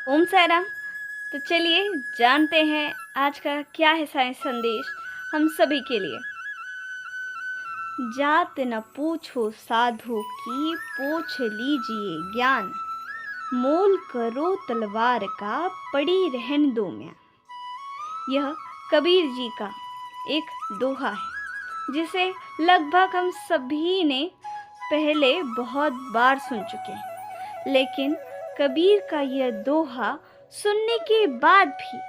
ओम साई राम। तो चलिए जानते हैं आज का क्या है साइंस संदेश हम सभी के लिए। जात न पूछो साधु की, पूछ लीजिए ज्ञान, मोल करो तलवार का, पड़ी रहन दो म्यान। यह कबीर जी का एक दोहा है जिसे लगभग हम सभी ने पहले बहुत बार सुन चुके हैं, लेकिन कबीर का यह दोहा सुनने के बाद भी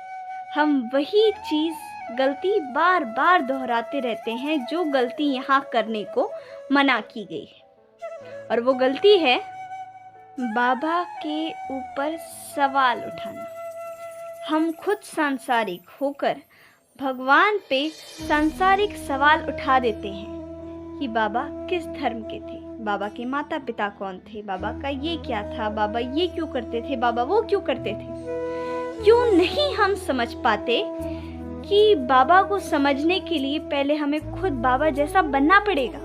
हम वही गलती बार बार दोहराते रहते हैं जो गलती यहाँ करने को मना की गई है। और वो गलती है बाबा के ऊपर सवाल उठाना। हम खुद सांसारिक होकर भगवान पे सांसारिक सवाल उठा देते हैं कि बाबा किस धर्म के थे, बाबा के माता पिता कौन थे, बाबा का ये क्या था, बाबा ये क्यों करते थे, बाबा वो क्यों करते थे। क्यों नहीं हम समझ पाते कि बाबा को समझने के लिए पहले हमें खुद बाबा जैसा बनना पड़ेगा।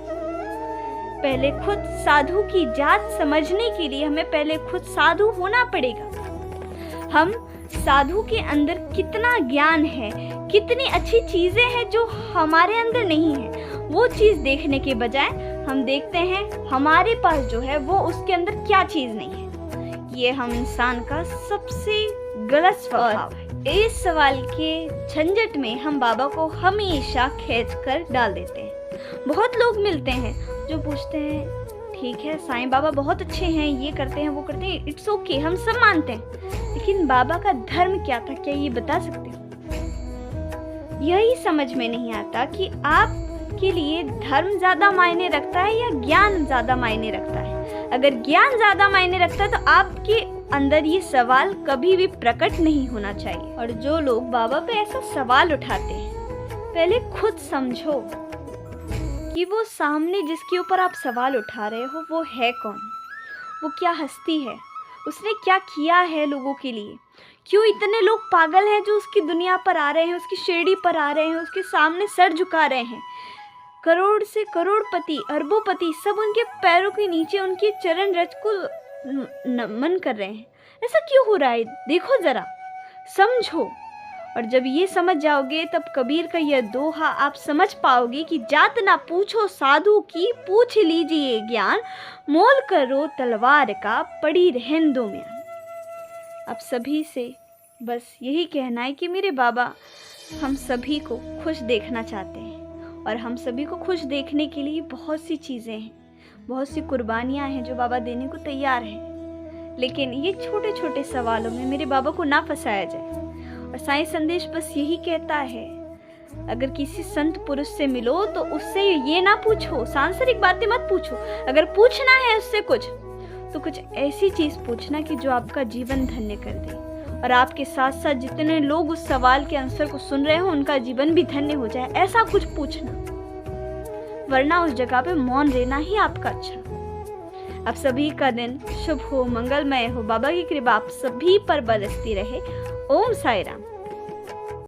पहले खुद साधु की जात समझने के लिए हमें पहले खुद साधु होना पड़ेगा। हम साधु के अंदर कितना ज्ञान है, कितनी अच्छी चीजें हैं जो हमारे अंदर नहीं है, वो चीज देखने के बजाय हम देखते हैं हमारे पास जो है वो उसके अंदर क्या चीज नहीं है। ये हम इंसान का सबसे गलत स्वभाव है। इस सवाल के झंझट में हम बाबा को हमेशा खींच कर डाल देते हैं। बहुत लोग मिलते हैं जो पूछते हैं ठीक है साईं बाबा बहुत अच्छे हैं, ये करते हैं वो करते हैं, इट्स ओके, हम सब मानते हैं, लेकिन बाबा का धर्म क्या था, क्या ये बता सकते हो। यही समझ में नहीं आता कि आपके लिए धर्म ज्यादा मायने रखता है या ज्ञान ज्यादा मायने रखता है। अगर ज्ञान ज्यादा मायने रखता है तो आपके अंदर ये सवाल कभी भी प्रकट नहीं होना चाहिए। और जो लोग बाबा पे ऐसा सवाल उठाते हैं, पहले खुद समझो कि वो सामने जिसके ऊपर आप सवाल उठा रहे हो वो है कौन, वो क्या हस्ती है, उसने क्या किया है लोगों के लिए। क्यों इतने लोग पागल हैं जो उसकी दुनिया पर आ रहे हैं, उसकी शिरडी पर आ रहे हैं, उसके सामने सर झुका रहे हैं। करोड़ से करोड़पति, अरबोपति सब उनके पैरों के नीचे उनके चरण रज को नमन कर रहे हैं। ऐसा क्यों हो रहा है, देखो जरा, समझो। और जब ये समझ जाओगे तब कबीर का यह दोहा आप समझ पाओगे कि जात ना पूछो साधु की, पूछ लीजिए ज्ञान, मोल करो तलवार का, पड़ी रहन दो म्यान। आप सभी से बस यही कहना है कि मेरे बाबा हम सभी को खुश देखना चाहते हैं, और हम सभी को खुश देखने के लिए बहुत सी चीज़ें हैं, बहुत सी कुर्बानियाँ हैं जो बाबा देने को तैयार हैं। लेकिन ये छोटे छोटे सवालों में मेरे बाबा को ना फंसाया जाए। और साईं संदेश बस यही कहता है, अगर किसी संत पुरुष से मिलो तो उससे ये ना पूछो, सांसारिक बातें मत पूछो। अगर पूछना है उससे कुछ तो कुछ ऐसी चीज़ पूछना कि जो आपका जीवन धन्य कर दे, और आपके साथ साथ जितने लोग उस सवाल के आंसर को सुन रहे हो उनका जीवन भी धन्य हो जाए, ऐसा कुछ पूछना। वरना उस जगह पे मौन रहना ही आपका अच्छा। आप सभी का दिन शुभ हो, मंगलमय हो, बाबा की कृपा आप सभी पर बरसती रहे। ओम साई राम।